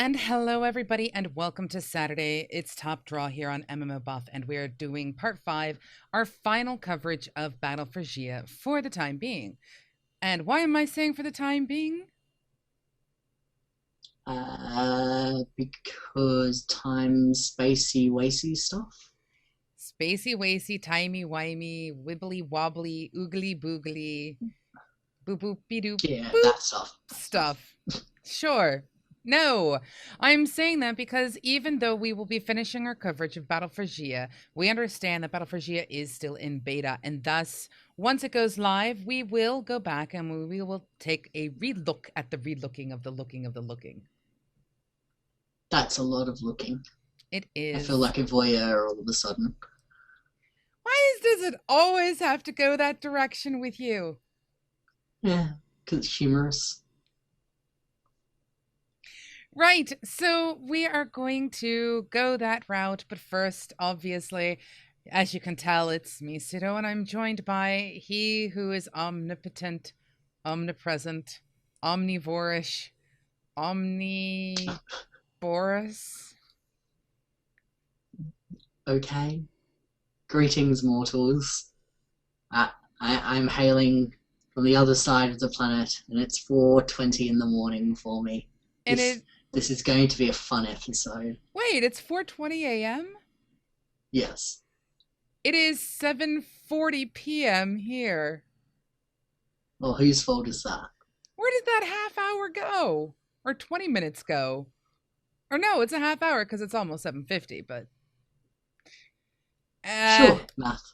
And hello, everybody, and welcome to Saturday. It's Top Draw here on MMOBuff, and we're doing part 5, our final coverage of Battle for Gia for the time being. And why am I saying for the time being? Because time spacey wacy stuff. Spacey wacy, timey wimey, wibbly wobbly, oogly boogly, boop boop be doop Yeah, boop that stuff. stuff. Sure. No, I'm saying that because even though we will be finishing our coverage of Battle for Gia, we understand that Battle for Gia is still in beta, and thus, once it goes live, we will go back and we will take a relook at the relooking of the looking of the looking. That's a lot of looking. It I is. feel like a voyeur all of a sudden. Does it always have to go that direction with you? Yeah, because it's humorous. Right, so we are going to go that route, but first, obviously, as you can tell, it's me, Pseudo, and I'm joined by he who is omnipotent, omnipresent, omnivorish, omnivorous. Okay. Greetings, mortals. I'm hailing from the other side of the planet, and it's 4:20 in the morning for me. And This is going to be a fun episode. Wait, it's 4:20 a.m.? Yes. It is 7:40 p.m. here. Well, whose fault is that? Where did that half hour go? Or 20 minutes go? Or no, it's a half hour because it's almost 7:50, but... Sure, math.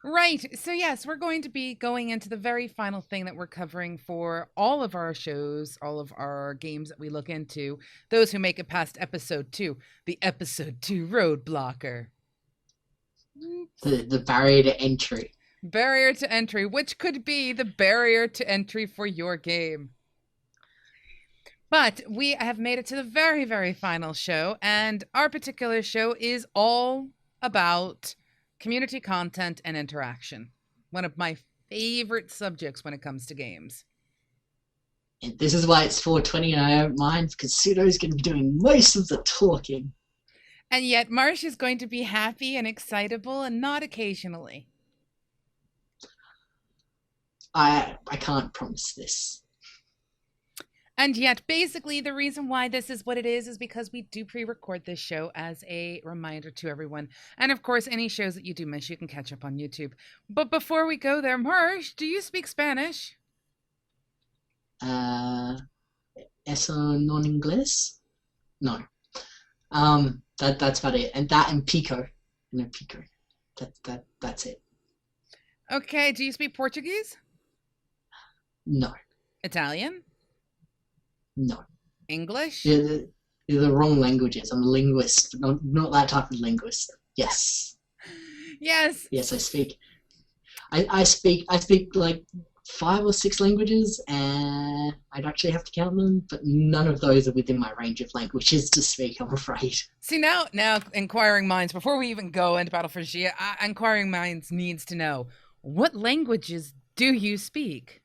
Right. So yes, we're going to be going into the very final thing that we're covering for all of our shows, all of our games that we look into, those who make it past episode 2, the episode 2 roadblocker. The barrier to entry. Barrier to entry, which could be the barrier to entry for your game. But we have made it to the very, very final show, and our particular show is all about community content and interaction. One of my favorite subjects when it comes to games. And this is why it's 4:20 and I don't mind, because Pseudo's going to be doing most of the talking. And yet Marsh is going to be happy and excitable and not occasionally. I can't promise this. And yet, basically, the reason why this is what it is because we do pre-record this show as a reminder to everyone. And of course, any shows that you do miss, you can catch up on YouTube. But before we go there, Marsh, do you speak Spanish? Eso non inglés? No. That's about it. And that and Pico. No, Pico. That's it. Okay, do you speak Portuguese? No. Italian? No. English? You're the wrong languages. I'm a linguist, but not that type of linguist. Yes. Yes. Yes, I speak. I speak like 5 or 6 languages, and I'd actually have to count them, but none of those are within my range of languages to speak, I'm afraid. See, now, inquiring minds, before we even go into Battle for Gia, inquiring minds needs to know, what languages do you speak?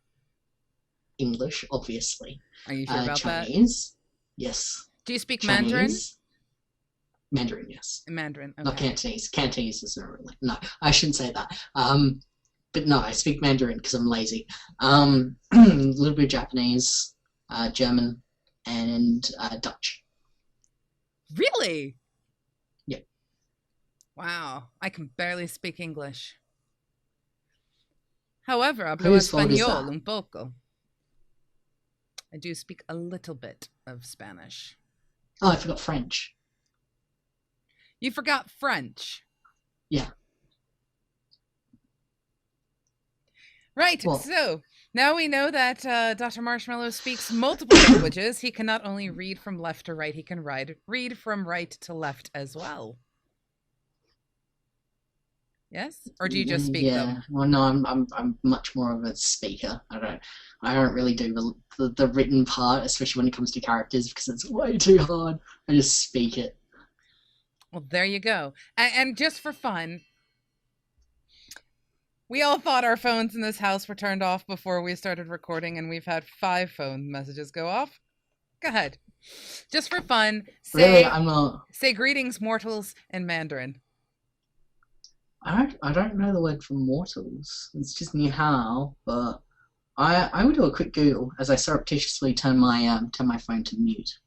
English, obviously. Are you sure about Chinese? That? Yes. Do you speak Chinese? Mandarin? Mandarin, yes. Mandarin, okay. Not Cantonese. Cantonese is not really. No, I shouldn't say that. But no, I speak Mandarin because I'm lazy. A little bit of Japanese, German, and Dutch. Really? Yeah. Wow, I can barely speak English. However, hablo Whose fault is español that? un poco. I do speak a little bit of Spanish. Oh, I forgot French. You forgot French. Yeah. Right, Well, so now we know that Dr. Marshmellows speaks multiple languages. He can not only read from left to right, he can read from right to left as well. Yes? Or do you just speak them? Well, no, I'm much more of a speaker. I don't really do the written part, especially when it comes to characters, because it's way too hard. I just speak it. Well, there you go. And just for fun, We all thought our phones in this house were turned off before we started recording, and we've had 5 phone messages go off. Go ahead. Just for fun, Really, I'm not. say greetings, mortals, in Mandarin. I don't know the word for mortals. It's just ni hao, but I will do a quick Google as I surreptitiously turn my phone to mute.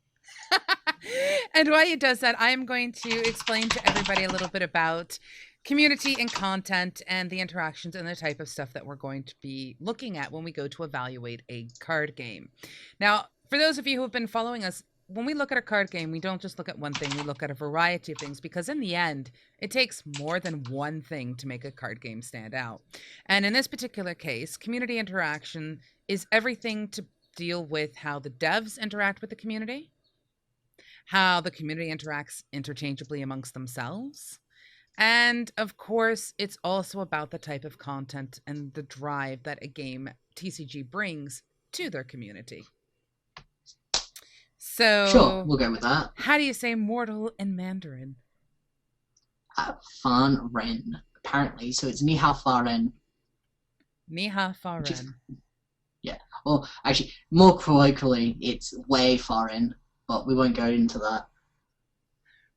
And while he does that, I am going to explain to everybody a little bit about community and content and the interactions and the type of stuff that we're going to be looking at when we go to evaluate a card game. Now, for those of you who have been following us, when we look at a card game, we don't just look at one thing, we look at a variety of things, because in the end, it takes more than one thing to make a card game stand out. And in this particular case, community interaction is everything to deal with how the devs interact with the community, how the community interacts interchangeably amongst themselves. And of course, it's also about the type of content and the drive that a game TCG brings to their community. So, Sure, we'll go with that. How do you say mortal in Mandarin? Fan Ren, apparently. So it's Ni Hao Fa Ren. Ni Hao Fa Which is- Ren. Yeah. Well, actually, more colloquially, it's Wei Fa Ren, but we won't go into that.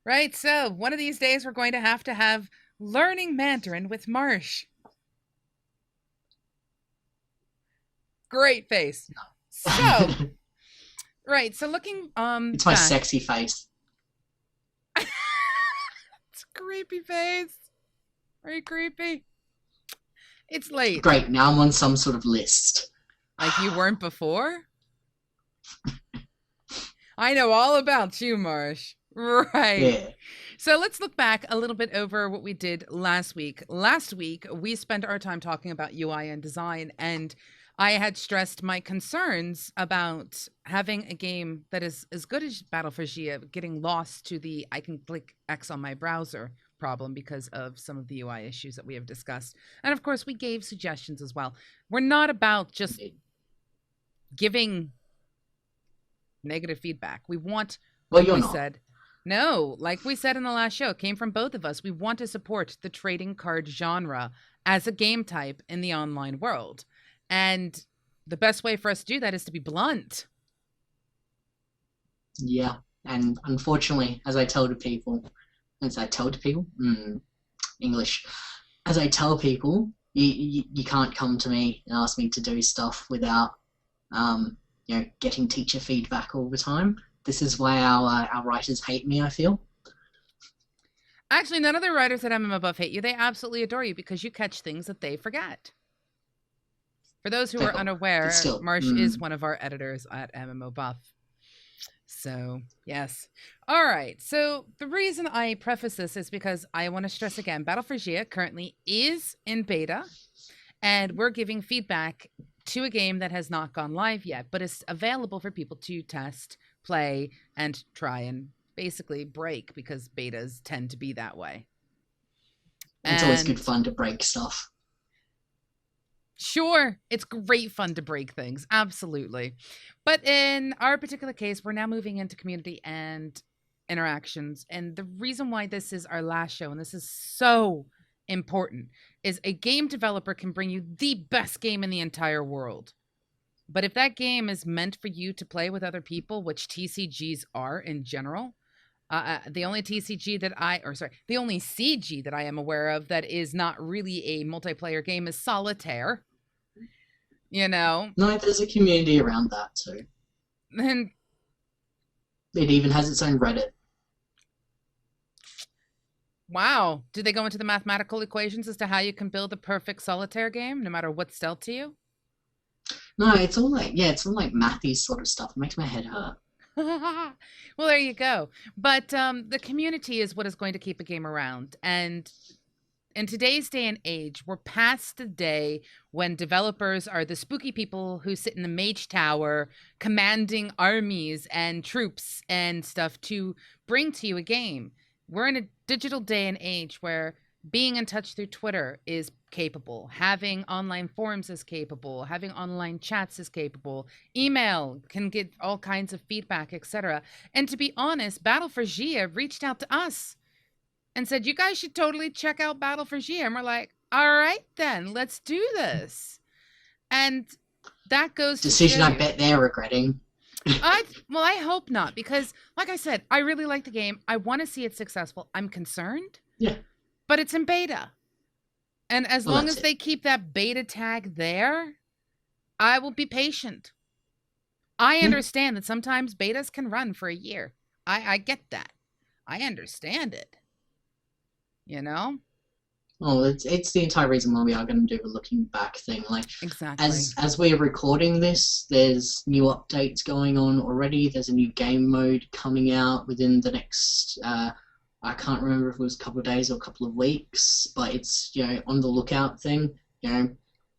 Right, so one of these days we're going to have learning Mandarin with Marsh. Great face. So, right, so looking It's my back. sexy face. It's a creepy face. Very creepy. It's late. Great, now I'm on some sort of list. Like you weren't before? I know all about you, Marsh. Right. Yeah. So let's look back a little bit over what we did last week. Last week, we spent our time talking about UI and design, and I had stressed my concerns about having a game that is as good as Battle for Gia getting lost to the I can click X on my browser problem because of some of the UI issues that we have discussed. And of course, we gave suggestions as well. We're not about just giving negative feedback. We want, Well, like you're we not. said, no, like we said in the last show, it came from both of us. We want to support the trading card genre as a game type in the online world. And the best way for us to do that is to be blunt. Yeah, and unfortunately, as I tell people, English, as I tell people, you can't come to me and ask me to do stuff without, getting teacher feedback all the time. This is why our writers hate me, I feel. Actually, none of the writers at MMOBuff hate you. They absolutely adore you because you catch things that they forget. For those who are unaware, Marsh is one of our editors at MMOBuff. So, yes. All right. So, the reason I preface this is because I want to stress again, Battle for Gia currently is in beta, and we're giving feedback to a game that has not gone live yet, but is available for people to test, play, and try and basically break, because betas tend to be that way. It's always good fun to break stuff. Sure, it's great fun to break things, absolutely. But in our particular case, we're now moving into community and interactions. And the reason why this is our last show, and this is so important, is a game developer can bring you the best game in the entire world. But if that game is meant for you to play with other people, which TCGs are in general, the only CG that I am aware of that is not really a multiplayer game is Solitaire. You know? No, there's a community around that too. And it even has its own Reddit. Wow. Do they go into the mathematical equations as to how you can build a perfect Solitaire game, no matter what's dealt to you? No, it's all like mathy sort of stuff. It makes my head hurt. Well, there you go. But the community is what is going to keep a game around. And in today's day and age, we're past the day when developers are the spooky people who sit in the mage tower commanding armies and troops and stuff to bring to you a game. We're in a digital day and age where being in touch through Twitter is capable, having online forums is capable, having online chats is capable, email can get all kinds of feedback, etc. And to be honest, Battle for Gia reached out to us and said, you guys should totally check out Battle for Gia. And we're like, All right, then, let's do this. And that goes to Decision show I you. bet they're regretting. Well, I hope not, because like I said, I really like the game. I want to see it successful. I'm concerned. Yeah. But it's in beta. And as Well, long that's as it. they keep that beta tag there, I will be patient. I Yeah. understand that sometimes betas can run for a year. I get that. I understand it. You know? Well, it's the entire reason why we are going to do a looking back thing. Like, Exactly. as we're recording this, there's new updates going on already. There's a new game mode coming out within the next. I can't remember if it was a couple of days or a couple of weeks, but it's on the lookout thing.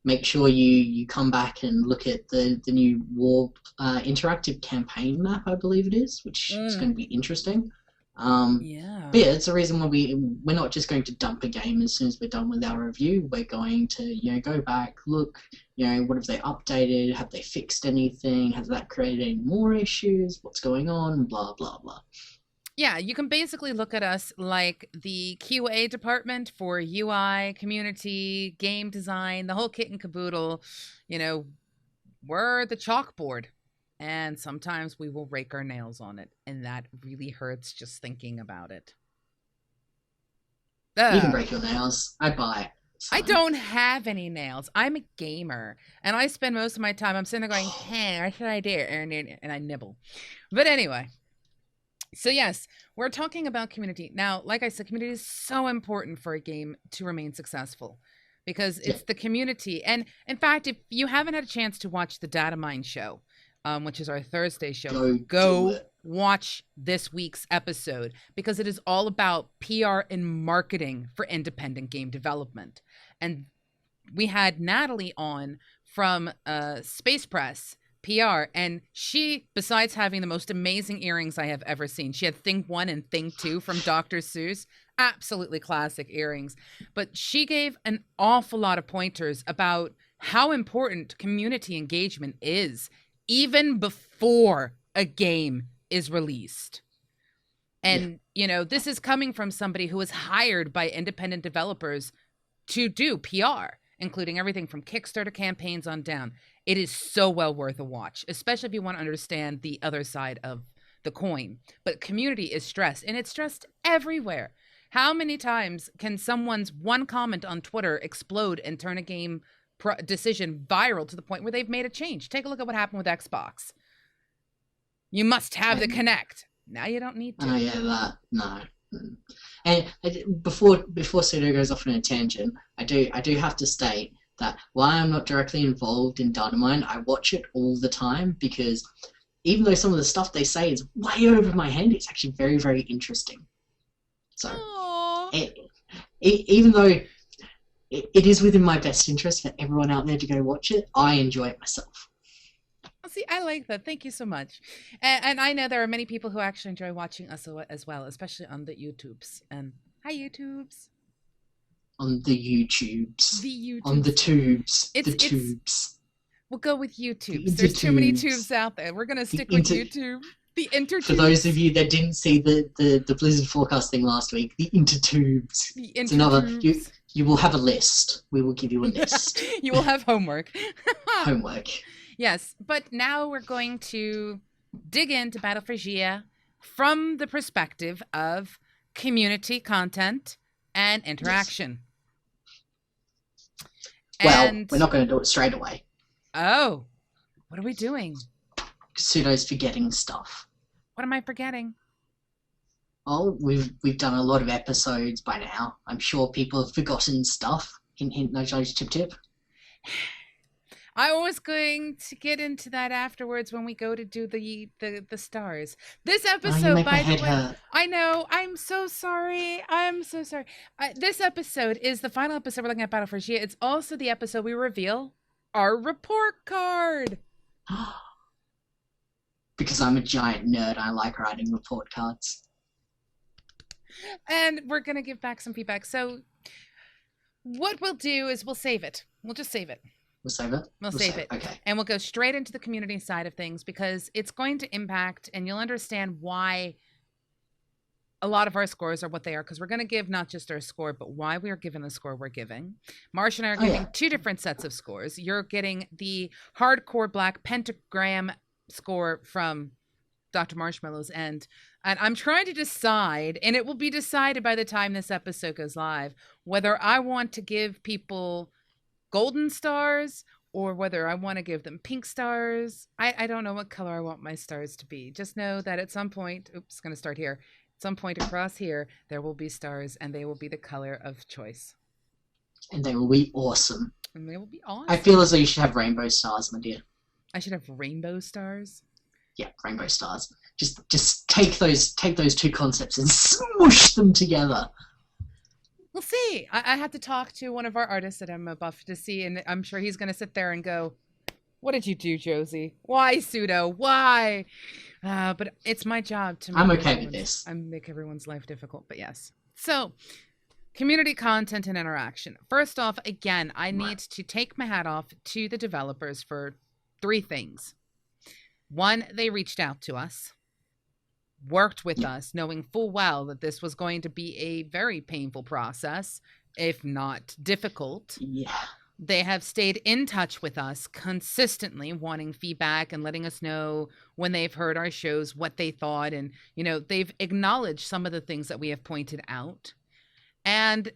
Make sure you come back and look at the new war interactive campaign map, I believe it is, which is going to be interesting. Yeah. But yeah, it's the reason why we're not just going to dump a game as soon as we're done with our review. We're going to go back, look, what have they updated? Have they fixed anything? Has that created any more issues? What's going on? Blah blah blah. Yeah, you can basically look at us like the QA department for UI, community, game design, the whole kit and caboodle. We're the chalkboard. And sometimes we will rake our nails on it. And that really hurts just thinking about it. You can break your nails. I buy it. I don't have any nails. I'm a gamer. And I spend most of my time, I'm sitting there going, hey, what should I do? And I nibble. But anyway. So yes, we're talking about community. Now, like I said, community is so important for a game to remain successful. Because it's the community. And in fact, if you haven't had a chance to watch the Data Mine show, which is our Thursday show, go watch this week's episode, because it is all about PR and marketing for independent game development. And we had Natalie on from Space Press PR, and she, besides having the most amazing earrings I have ever seen, she had Thing 1 and Thing 2 from Dr. Seuss, absolutely classic earrings, but she gave an awful lot of pointers about how important community engagement is even before a game is released. And, this is coming from somebody who was hired by independent developers to do PR, including everything from Kickstarter campaigns on down. It is so well worth a watch, especially if you want to understand the other side of the coin. But community is stressed, and it's stressed everywhere. How many times can someone's one comment on Twitter explode and turn a game decision viral to the point where they've made a change? Take a look at what happened with Xbox. You must have the Kinect. Now you don't need to. Oh yeah, that no. And before Pseudo goes off on a tangent, I do have to state that while I'm not directly involved in Dynamite, I watch it all the time, because even though some of the stuff they say is way over my head, it's actually very, very interesting. So even though it is within my best interest for everyone out there to go watch it, I enjoy it myself. See, I like that. Thank you so much. And I know there are many people who actually enjoy watching us as well, especially on the YouTubes. And hi, YouTubes. On the YouTubes. The YouTubes. On the tubes. The tubes. We'll go with YouTubes. There's too many tubes out there. We're going to stick with YouTube. The intertubes. For those of you that didn't see the Blizzard forecasting last week, the intertubes. The intertubes. It's another. You will have a list. We will give you a list. You will have homework. Homework. Yes, but now we're going to dig into Battle for Gia from the perspective of community content and interaction. Yes. Well, we're not going to do it straight away. Oh, what are we doing? Pseudo's forgetting stuff. What am I forgetting? Oh, we've done a lot of episodes by now. I'm sure people have forgotten stuff. Hint, hint, nudge, nudge, tip, tip. I was going to get into that afterwards when we go to do the stars. This episode, by the way, hurt. I know. I'm so sorry. This episode is the final episode we're looking at Battle for Gia. It's also the episode we reveal our report card. Because I'm a giant nerd, I like writing report cards. And we're going to give back some feedback. So what we'll do is we'll save it. We'll just save it. We'll save it? We'll save it. Okay. And we'll go straight into the community side of things, because it's going to impact, and you'll understand why a lot of our scores are what they are because we're going to give not just our score, but why we are given the score we're giving. Marsh and I are giving two different sets of scores. You're getting the hardcore black pentagram score from Dr. Marshmellows, and I'm trying to decide, and it will be decided by the time this episode goes live, whether I want to give people golden stars or whether I want to give them pink stars. I don't know what color I want my stars to be. Just know that at some point, oops, going to start here. At some point across here, there will be stars, and they will be the color of choice. And they will be awesome. And they will be awesome. I feel as though you should have rainbow stars, my dear. I should have rainbow stars? Yeah, rainbow stars. Just take those two concepts and smoosh them together. We'll see. I had to talk to one of our artists at MMOBuff to see, and I'm sure he's going to sit there and go, "What did you do, Josie? Why, Pseudo? Why?" But it's my job to make I'm okay with this. I make everyone's life difficult, but yes. So, community content and interaction. First off, again, I need to take my hat off to the developers for 3 things. 1, they reached out to us, worked with us, knowing full well that this was going to be a very painful process, if not difficult. Yeah. They have stayed in touch with us consistently, wanting feedback and letting us know when they've heard our shows, what they thought. And, they've acknowledged some of the things that we have pointed out. And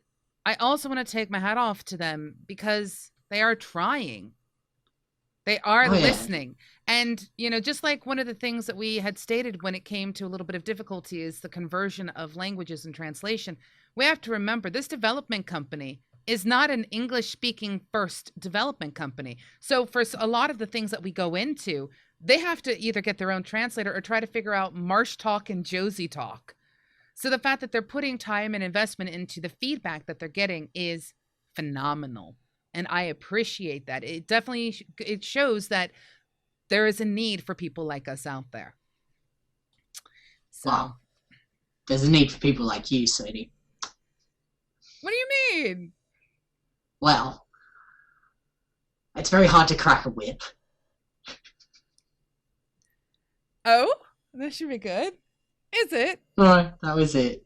I also want to take my hat off to them because they are trying. They are listening. And, just like one of the things that we had stated when it came to a little bit of difficulty is the conversion of languages and translation, we have to remember this development company is not an English-speaking first development company. So for a lot of the things that we go into, they have to either get their own translator or try to figure out Marsh talk and Josie talk. So the fact that they're putting time and investment into the feedback that they're getting is phenomenal. And I appreciate that. It definitely, it shows that there is a need for people like us out there. So, wow. There's a need for people like you, sweetie. What do you mean? Well, it's very hard to crack a whip. Oh, that should be good. Is it? No, that was it.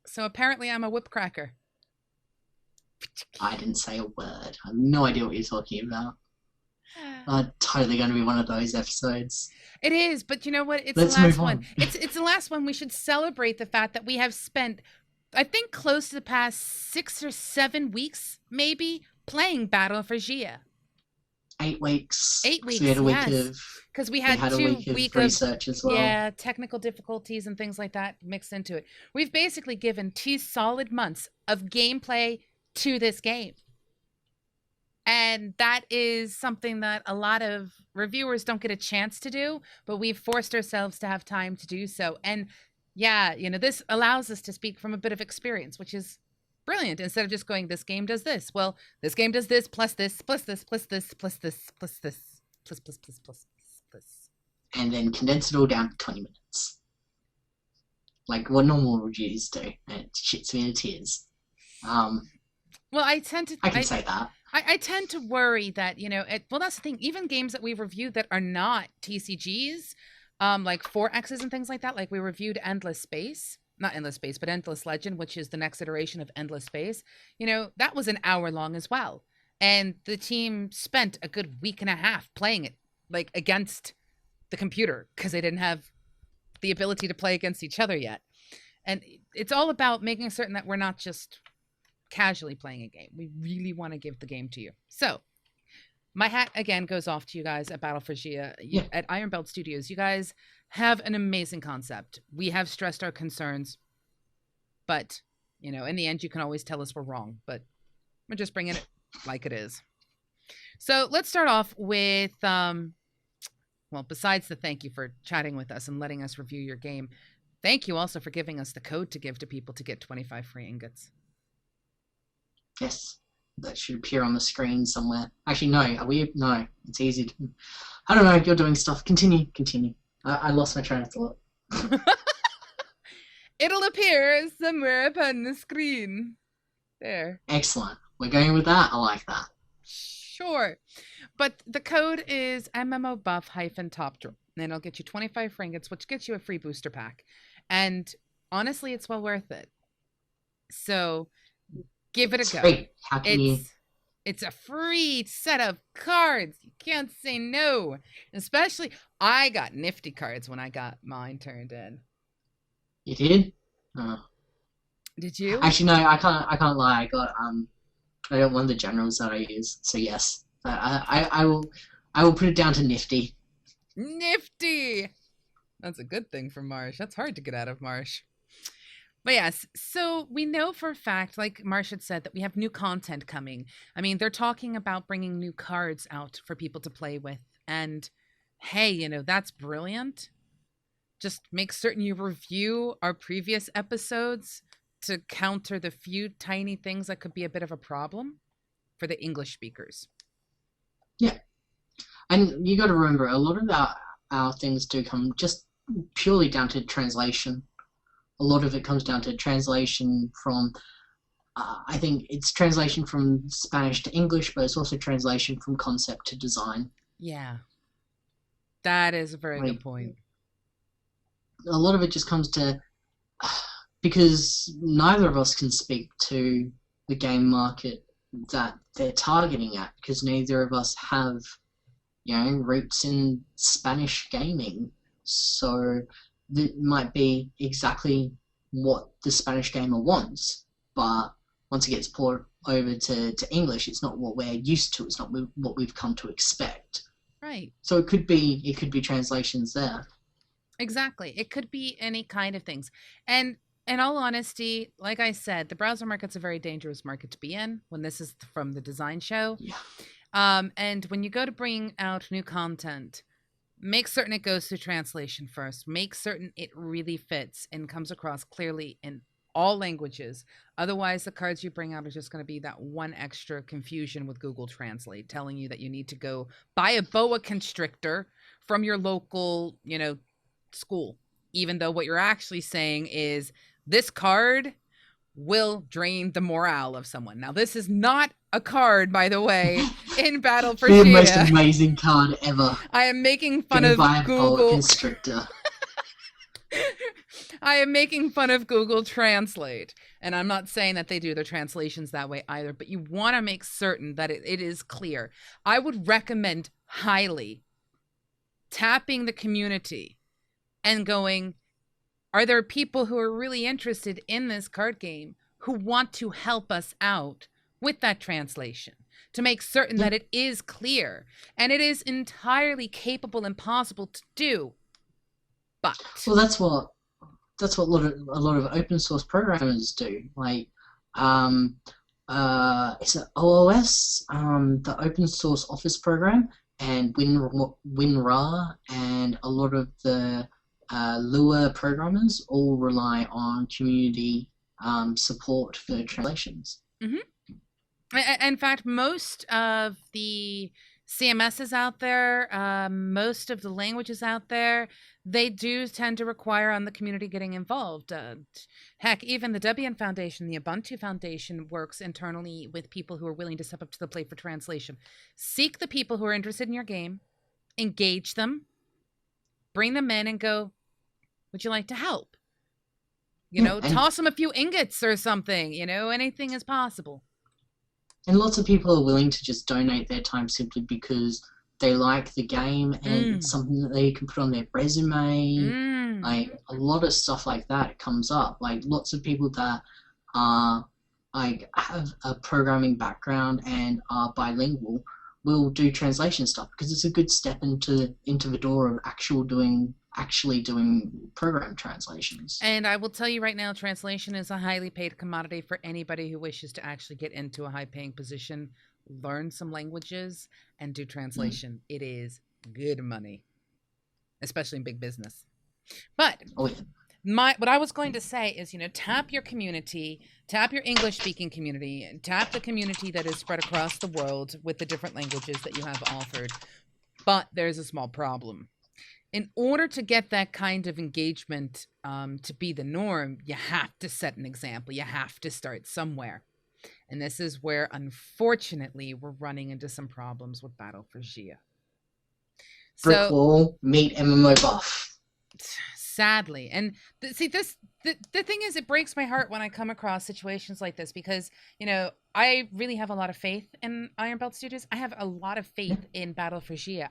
So apparently I'm a whip cracker. I didn't say a word. I have no idea what you're talking about. Totally going to be one of those episodes. It is, but you know what? It's Let's the last move on. one. It's the last one. We should celebrate the fact that we have spent, I think, close to the past 6 or 7 weeks, maybe, playing Battle for Gia. 8 weeks. 8 weeks, We had a week yes. Because we had 2 weeks of research as well. Yeah, technical difficulties and things like that mixed into it. We've basically given 2 solid months of gameplay to this game. And that is something that a lot of reviewers don't get a chance to do, but we've forced ourselves to have time to do so. And yeah, this allows us to speak from a bit of experience, which is brilliant. Instead of just going, this game does this. Well, this game does this, plus this, plus this, plus this, plus this, plus this, plus this. And then condense it all down to 20 minutes. Like what normal reviews do. And it shits me in tears. Well, I can say that. I tend to worry that, well, that's the thing. Even games that we've reviewed that are not TCGs, like 4Xs and things like that, like we reviewed Endless Space, not Endless Space, but Endless Legend, which is the next iteration of Endless Space. That was an hour long as well. And the team spent a good week and a half playing it, like against the computer, because they didn't have the ability to play against each other yet. And it's all about making certain that we're not just casually playing a game. We really want to give the game to you. So my hat again goes off to you guys at Battle for Gia, at Iron Belt Studios. You guys have an amazing concept. We have stressed our concerns, but in the end, you can always tell us we're wrong, but we're just bringing it like it is. So let's start off with, well, besides the thank you for chatting with us and letting us review your game, thank you also for giving us the code to give to people to get 25 free ingots. Yes, that should appear on the screen somewhere. Actually, no. No, it's easy to... I don't know, you're doing stuff. Continue. I lost my train of thought. It'll appear somewhere upon the screen. There. Excellent. We're going with that. I like that. Sure. But the code is MMOBuff-Top. And it'll get you 25 free ingots, which gets you a free booster pack. And honestly, it's well worth it. So give it a It's go. free. How can you? It's a free set of cards. You can't say no. Especially, I got nifty cards when I got mine turned in. You did? Oh. Did you? Actually, no. I can't lie. I got one of the generals that I use. So yes, I will put it down to nifty. Nifty. That's a good thing for Marsh. That's hard to get out of Marsh. But yes, so we know for a fact, like Marsh had said, that we have new content coming. I mean, they're talking about bringing new cards out for people to play with. And hey, that's brilliant. Just make certain you review our previous episodes to counter the few tiny things that could be a bit of a problem for the English speakers. Yeah, and you got to remember, a lot of our things do come just purely down to translation. A lot of it comes down to translation from, I think it's translation from Spanish to English, but it's also translation from concept to design. Yeah, that is a very Like, good point. a lot of it just comes to, because neither of us can speak to the game market that they're targeting at, because neither of us have, roots in Spanish gaming. So that might be exactly what the Spanish gamer wants, but once it gets poured over to English, it's not what we're used to. It's not what we've come to expect. Right. So it could be translations there. Exactly. It could be any kind of things. And in all honesty, like I said, the browser market's a very dangerous market to be in when this is from the design show. Yeah. And when you go to bring out new content, make certain it goes through translation first. Make certain it really fits and comes across clearly in all languages. Otherwise, the cards you bring out are just going to be that one extra confusion with Google Translate, telling you that you need to go buy a boa constrictor from your local, school, even though what you're actually saying is this card will drain the morale of someone. Now, this is not a card, by the way, in Battle for The most Shia. amazing card ever. I am making fun Go of buy a boa Google. constrictor. I am making fun of Google Translate. And I'm not saying that they do their translations that way either, but you want to make certain that it is clear. I would recommend highly tapping the community and going, are there people who are really interested in this card game who want to help us out with that translation to make certain that it is clear and it is entirely capable and possible to do? But well, that's what a lot of open source programmers do. Like, it's an OOS, the Open Source Office program, and WinRAR, and a lot of the Lua programmers all rely on community support for translations. Mm-hmm. In fact, most of the CMSs out there, most of the languages out there, they do tend to require on the community getting involved. Heck, even the Debian Foundation, the Ubuntu Foundation works internally with people who are willing to step up to the plate for translation. Seek the people who are interested in your game, engage them, bring them in and go, would you like to help? Toss them a few ingots or something, anything is possible. And lots of people are willing to just donate their time simply because they like the game and it's something that they can put on their resume. Like, a lot of stuff like that comes up. Like, lots of people that are have a programming background and are bilingual will do translation stuff because it's a good step into the door of actually doing program translations. And I will tell you right now, translation is a highly paid commodity for anybody who wishes to actually get into a high-paying position, learn some languages, and do translation. It is good money, especially in big business. But what I was going to say is, tap your community, tap your English-speaking community, and tap the community that is spread across the world with the different languages that you have offered. But there's a small problem. In order to get that kind of engagement to be the norm, you have to set an example. You have to start somewhere. And this is where, unfortunately, we're running into some problems with Battle for Gia. Brick wall, meet MMOBuff. sadly. And see, the thing is, it breaks my heart when I come across situations like this because, I really have a lot of faith in Iron Belt Studios. I have a lot of faith in Battle for Gia.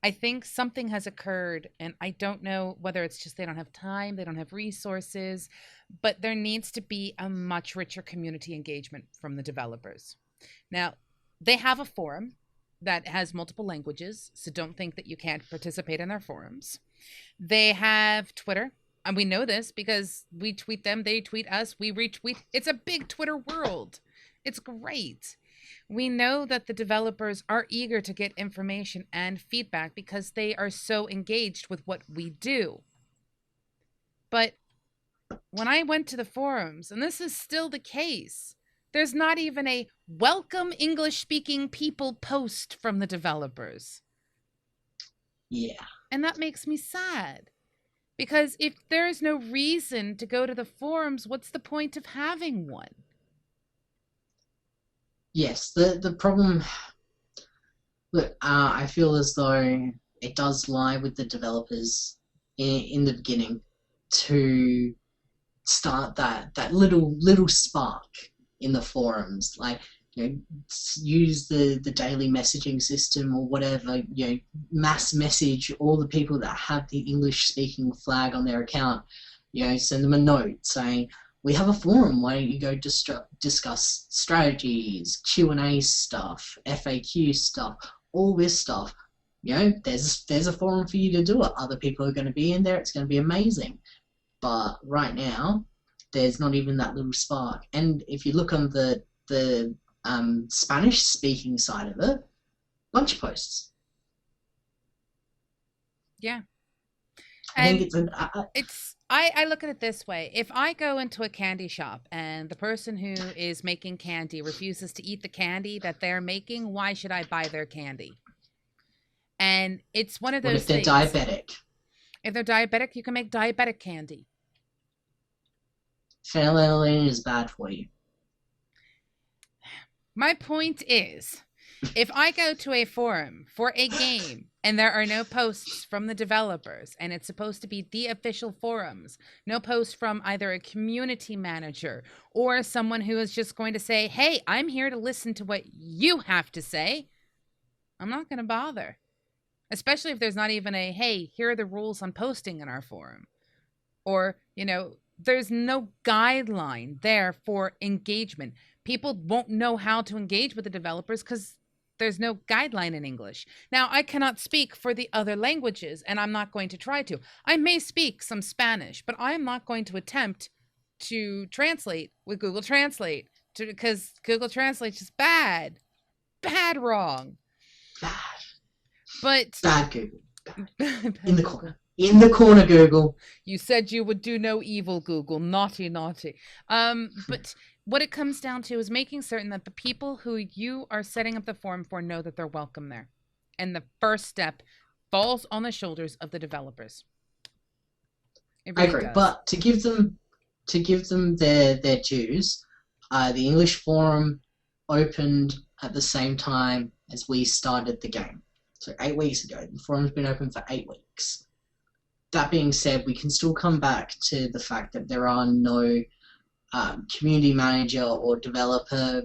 I think something has occurred, and I don't know whether it's just they don't have time, they don't have resources, but there needs to be a much richer community engagement from the developers. Now, they have a forum that has multiple languages, so don't think that you can't participate in their forums. They have Twitter, and we know this because we tweet them, they tweet us, we retweet. It's a big Twitter world. It's great. We know that the developers are eager to get information and feedback because they are so engaged with what we do. But when I went to the forums, and this is still the case, there's not even a welcome English-speaking people post from the developers. Yeah. And that makes me sad. Because if there is no reason to go to the forums, what's the point of having one? Yes, the problem. Look, I feel as though it does lie with the developers in the beginning to start that little spark in the forums, like use the daily messaging system or whatever, mass message all the people that have the English speaking flag on their account, send them a note saying, we have a forum, why don't you go discuss strategies, Q&A stuff, FAQ stuff, all this stuff. There's a forum for you to do it. Other people are going to be in there. It's going to be amazing. But right now, there's not even that little spark. And if you look on the Spanish-speaking side of it, bunch of posts. Yeah. I think I look at it this way. If I go into a candy shop and the person who is making candy refuses to eat the candy that they're making, why should I buy their candy? And it's one of those things. What if they're diabetic? If they're diabetic, you can make diabetic candy. Phenylalanine is bad for you. My point is, if I go to a forum for a game and there are no posts from the developers and it's supposed to be the official forums, no post from either a community manager or someone who is just going to say, hey, I'm here to listen to what you have to say, I'm not going to bother. Especially if there's not even a, hey, here are the rules on posting in our forum. Or, there's no guideline there for engagement. People won't know how to engage with the developers because there's no guideline in English. Now, I cannot speak for the other languages, and I'm not going to try to. I may speak some Spanish, but I'm not going to attempt to translate with Google Translate because Google Translate's just bad. Bad wrong. Bad. But bad Google. Bad. In the corner. In the corner, Google. You said you would do no evil, Google. Naughty, naughty. But what it comes down to is making certain that the people who you are setting up the forum for know that they're welcome there. And the first step falls on the shoulders of the developers. Really I agree, does. but to give them their dues, the English forum opened at the same time as we started the game. So 8 weeks ago. The forum's been open for 8 weeks. That being said, we can still come back to the fact that there are no community manager or developer,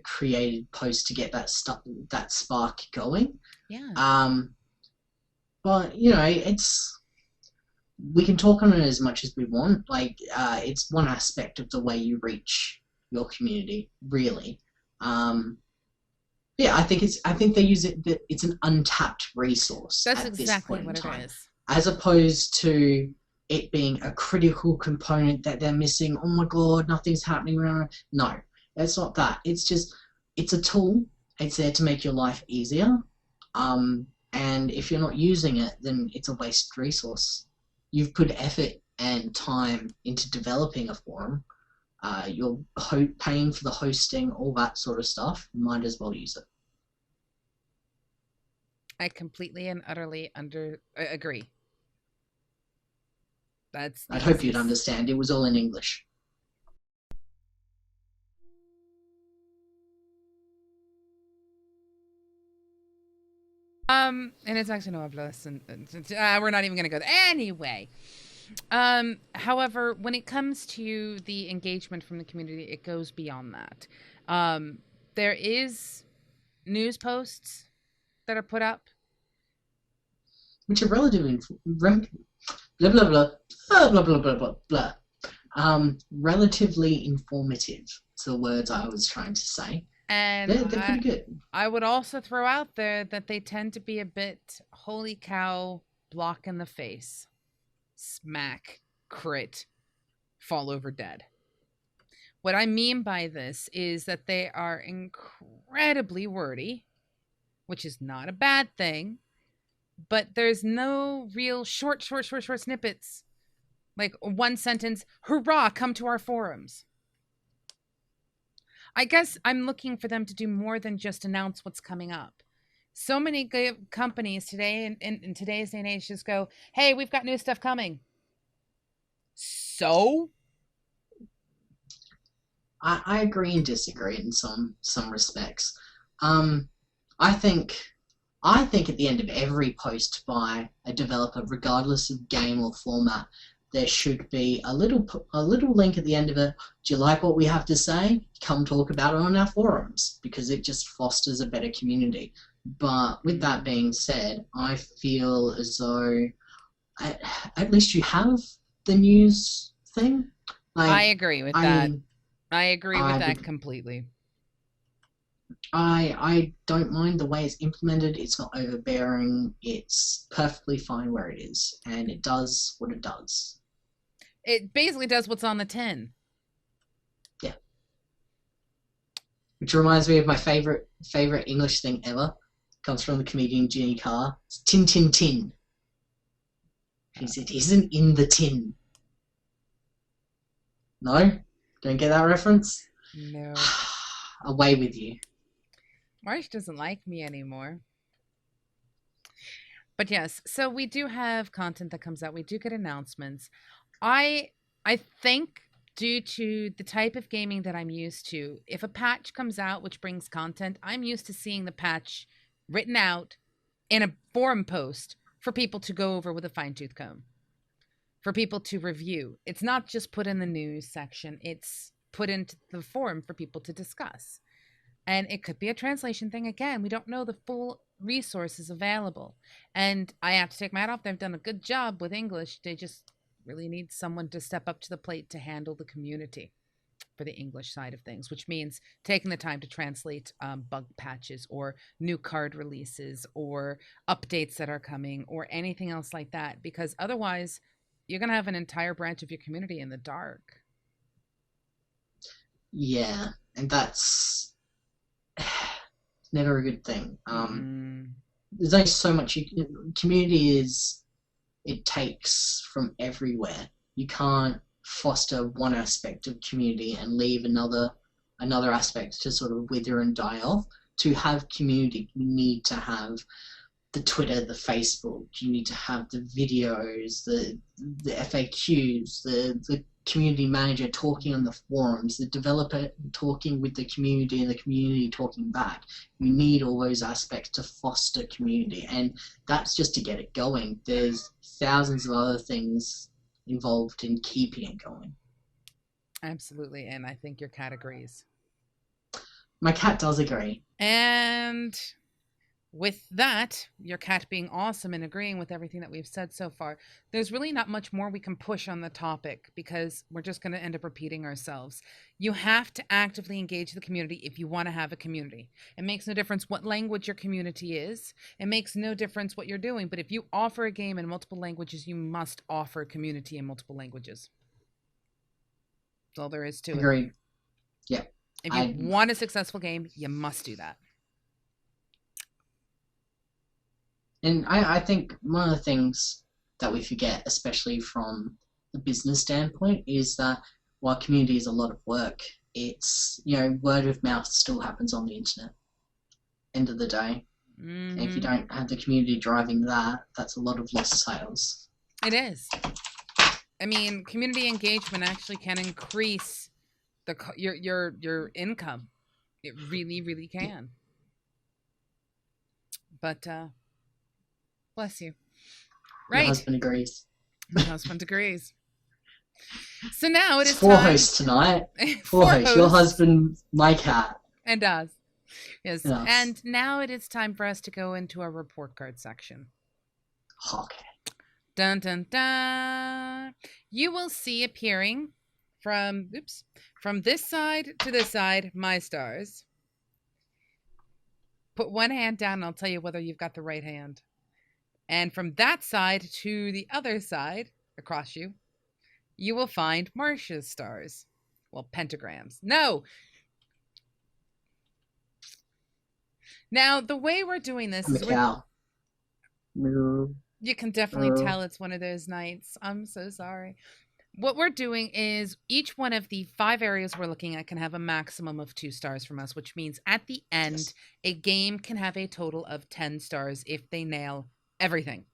created posts to get that spark going. Yeah. But we can talk on it as much as we want. Like, it's one aspect of the way you reach your community, really. Yeah, I think they use it. It's an untapped resource. That's at exactly this point what in time, it is. as opposed to it being a critical component that they're missing. Oh my god, nothing's happening around. No, it's not that. It's just, it's a tool. It's there to make your life easier. And if you're not using it, then it's a wasted resource. You've put effort and time into developing a forum. You're paying for the hosting, all that sort of stuff. You might as well use it. I completely and utterly agree. I'd hope you'd understand. It was all in English. And it's actually noblesse, and we're not even going to go there. Anyway, however, when it comes to the engagement from the community, it goes beyond that. There is news posts that are put up, which are relatively blah blah blah blah blah blah blah blah. Relatively informative. It's the words I was trying to say. And they're pretty good. I would also throw out there that they tend to be a bit holy cow, block in the face, smack, crit, fall over dead. What I mean by this is that they are incredibly wordy, which is not a bad thing, but there's no real short snippets. Like one sentence, hurrah, come to our forums. I guess I'm looking for them to do more than just announce what's coming up. So many companies today in today's day and age just go, hey, we've got new stuff coming. So? I agree and disagree in some respects. I think at the end of every post by a developer, regardless of game or format, there should be a little link at the end of it. Do you like what we have to say? Come talk about it on our forums, because it just fosters a better community. But with that being said, I feel as though at least you have the news thing. I agree with that. I agree with that completely. I don't mind the way it's implemented. It's not overbearing. It's perfectly fine where it is, and it does what it does. It basically does what's on the tin. Yeah. Which reminds me of my favorite English thing ever. Comes from the comedian Ginny Carr. It's tin, tin, tin. It isn't in the tin. No? Don't get that reference? No. Away with you. Marsh doesn't like me anymore. But yes, so we do have content that comes out. We do get announcements. I think due to the type of gaming that I'm used to, if a patch comes out which brings content, I'm used to seeing the patch written out in a forum post for people to go over with a fine-tooth comb, for people to review. It's not just put in the news section. It's put into the forum for people to discuss. And it could be a translation thing. Again, we don't know the full resources available. And I have to take my hat off. They've done a good job with English. They just really need someone to step up to the plate to handle the community for the English side of things, which means taking the time to translate bug patches or new card releases or updates that are coming or anything else like that. Because otherwise, you're going to have an entire branch of your community in the dark. Yeah, and that's never a good thing. There's only so much community it takes from everywhere. You can't foster one aspect of community and leave another aspect to sort of wither and die off. To have community, you need to have the Twitter, the Facebook. You need to have the videos, the FAQs, the community manager talking on the forums, the developer talking with the community and the community talking back. You need all those aspects to foster community, and that's just to get it going. There's thousands of other things involved in keeping it going. Absolutely, and I think your cat agrees. My cat does agree. And with that, your cat being awesome and agreeing with everything that we've said so far, there's really not much more we can push on the topic because we're just going to end up repeating ourselves. You have to actively engage the community if you want to have a community. It makes no difference what language your community is. It makes no difference what you're doing. But if you offer a game in multiple languages, you must offer a community in multiple languages. That's all there is to it. Agreed. Yeah. If you want a successful game, you must do that. And I think one of the things that we forget, especially from the business standpoint, is that while community is a lot of work, it's, word of mouth still happens on the internet. End of the day. And if you don't have the community driving that, that's a lot of lost sales. It is. I mean, community engagement actually can increase your income. It really, really can. But Bless you. My Right. husband agrees. My husband agrees. So now it It's is four time. hosts tonight. Four hosts. Your husband, my cat. And us. Yes. And us. And now it is time for us to go into our report card section. Okay. Dun dun dun. You will see appearing from this side to this side, my stars. Put one hand down and I'll tell you whether you've got the right hand. And from that side to the other side, across you, you will find Marcia's stars. Well, pentagrams. No! Now, the way we're doing this I'm a is cow. you can definitely tell it's one of those nights. I'm so sorry. What we're doing is each one of the 5 areas we're looking at can have a maximum of 2 stars from us, which means at the end, a game can have a total of 10 stars if they nail everything.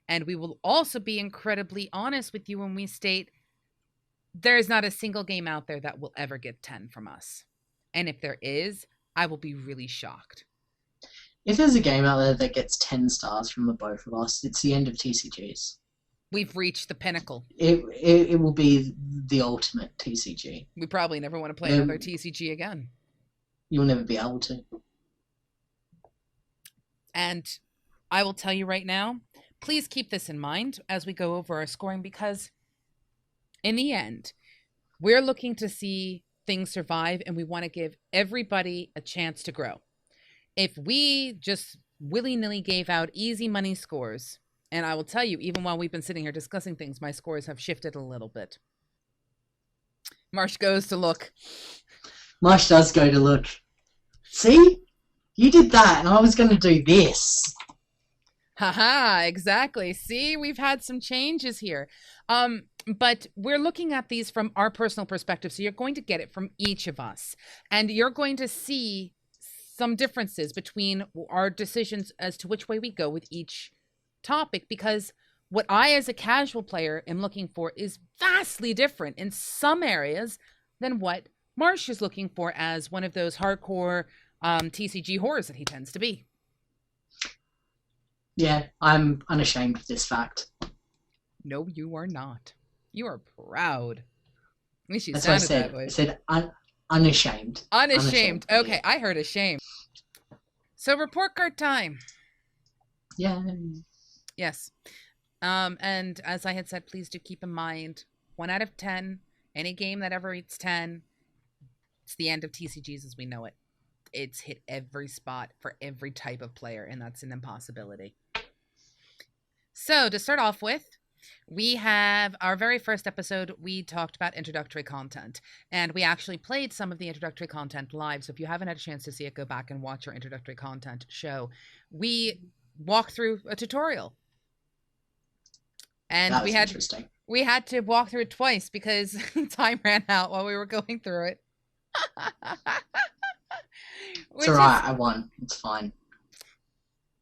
And we will also be incredibly honest with you when we state there is not a single game out there that will ever get 10 from us. And if there is, I will be really shocked. If there's a game out there that gets 10 stars from the both of us, it's the end of TCGs. We've reached the pinnacle. It will be the ultimate TCG. We probably never want to play another TCG again. You'll never be able to. And I will tell you right now, please keep this in mind as we go over our scoring, because in the end, we're looking to see things survive and we want to give everybody a chance to grow. If we just willy-nilly gave out easy money scores, and I will tell you, even while we've been sitting here discussing things, my scores have shifted a little bit. Marsh goes to look. Marsh does go to look. See? You did that, and I was going to do this. Haha, exactly. See, we've had some changes here. But we're looking at these from our personal perspective, so you're going to get it from each of us. And you're going to see some differences between our decisions as to which way we go with each topic, because what I as a casual player am looking for is vastly different in some areas than what Marsh is looking for as one of those hardcore TCG whores that he tends to be. Yeah, I'm unashamed of this fact. No, you are not. You are proud. At least you That's what I sounded said. that way. I said unashamed. Unashamed. Okay, I heard ashamed. So report card time. Yeah. Yes. And as I had said, please do keep in mind, 1 out of 10, any game that ever reads 10, it's the end of TCGs as we know it. It's hit every spot for every type of player, and that's an impossibility. So to start off with, we have our very first episode. We talked about introductory content, and we actually played some of the introductory content live. So if you haven't had a chance to see it, go back and watch our introductory content show. We walked through a tutorial. And we had to walk through it twice because time ran out while we were going through it. It's alright, I won. It's fine.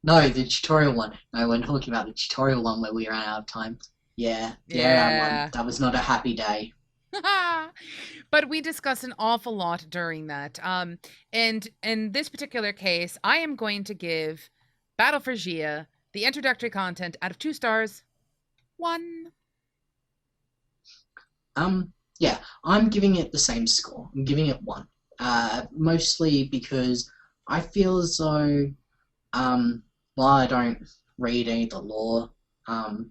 No, the tutorial one. No, we're talking about the tutorial one where we ran out of time. Yeah, I won. That was not a happy day. But we discussed an awful lot during that. And in this particular case, I am going to give Battle for Gia, the introductory content, out of 2 stars, 1. Yeah, I'm giving it the same score. I'm giving it 1. Mostly because I feel as though, while I don't read any of the lore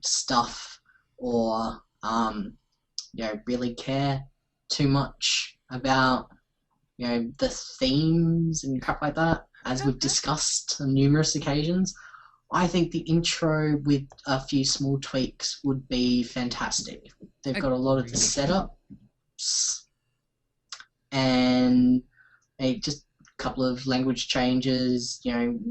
stuff or really care too much about the themes and crap like that, as we've discussed on numerous occasions, I think the intro with a few small tweaks would be fantastic. They've got a lot of the setups and just a couple of language changes,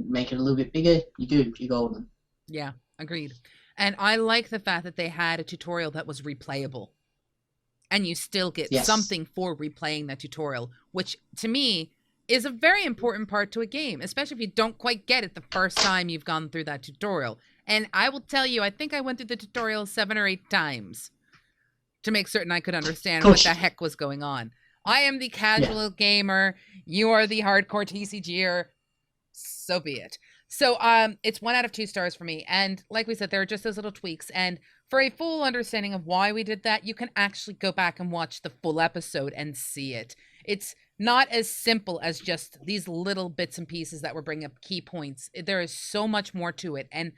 make it a little bit bigger. You're good. You're golden. Yeah, agreed. And I like the fact that they had a tutorial that was replayable. And you still get something for replaying that tutorial, which to me is a very important part to a game, especially if you don't quite get it the first time you've gone through that tutorial. And I will tell you, I think I went through the tutorial 7 or 8 times to make certain I could understand what the heck was going on. I am the casual gamer. You are the hardcore TCGer. So be it. So it's 1 out of 2 stars for me. And like we said, there are just those little tweaks. And for a full understanding of why we did that, you can actually go back and watch the full episode and see it. It's not as simple as just these little bits and pieces that we're bringing up key points. There is so much more to it. And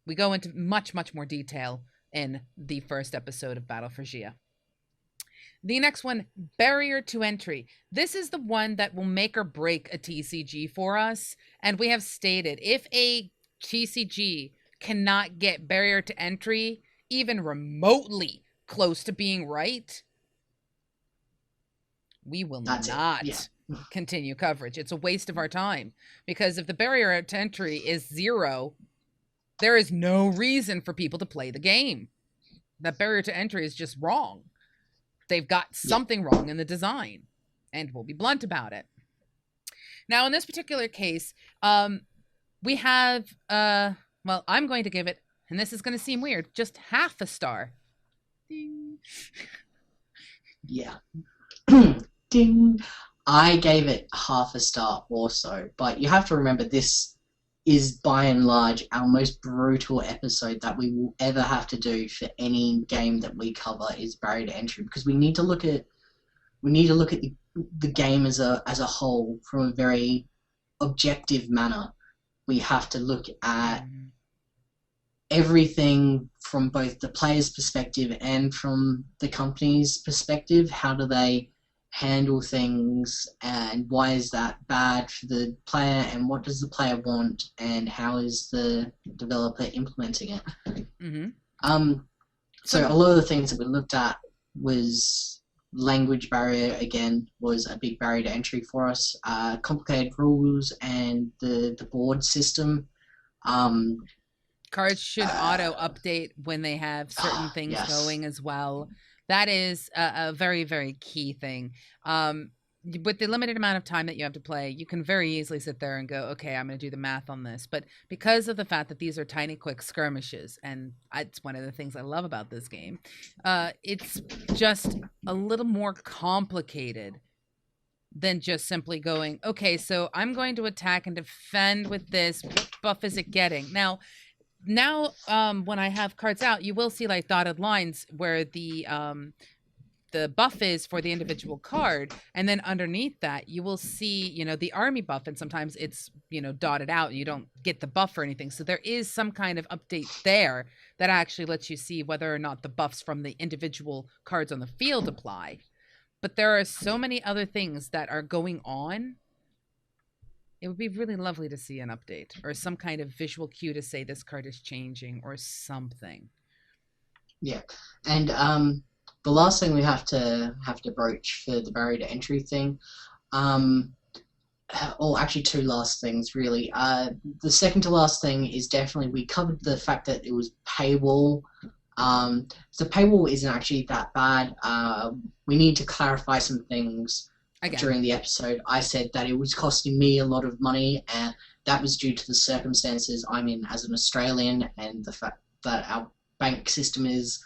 we go into much, much more detail in the first episode of Battle for Gia. The next one, barrier to entry. This is the one that will make or break a TCG for us. And we have stated, if a TCG cannot get barrier to entry even remotely close to being right, we will not continue coverage. It's a waste of our time. Because if the barrier to entry is 0, there is no reason for people to play the game. That barrier to entry is just wrong. They've got something wrong in the design, and we'll be blunt about it. Now, in this particular case, we have, well, I'm going to give it, and this is going to seem weird, just half a star. Ding. Yeah. Ding. I gave it half a star also, but you have to remember this is by and large our most brutal episode that we will ever have to do for any game that we cover is barrier to entry, because we need to look at the game as a whole from a very objective manner. We have to look at everything from both the player's perspective and from the company's perspective. How do they handle things, and why is that bad for the player, and what does the player want, and how is the developer implementing it? So a lot of the things that we looked at was language barrier. Again, was a big barrier to entry for us. Complicated rules and the board system. Cards should auto update when they have certain things going as well. That is a very, very key thing. With the limited amount of time that you have to play, you can very easily sit there and go, okay, I'm going to do the math on this. But because of the fact that these are tiny, quick skirmishes, and it's one of the things I love about this game, it's just a little more complicated than just simply going, okay, so I'm going to attack and defend with this. What buff is it getting? Now, when I have cards out, you will see like dotted lines where the buff is for the individual card, and then underneath that you will see, you know, the army buff, and sometimes it's, you know, dotted out and you don't get the buff or anything. So there is some kind of update there that actually lets you see whether or not the buffs from the individual cards on the field apply. But there are so many other things that are going on. It would be really lovely to see an update or some kind of visual cue to say this card is changing or something. Yeah, and the last thing we have to broach for the barrier to entry thing, or actually two last things really. The second to last thing is definitely, we covered the fact that it was paywall. So paywall isn't actually that bad. We need to clarify some things. Again. During the episode, I said that it was costing me a lot of money, and that was due to the circumstances I'm in as an Australian, and the fact that our bank system is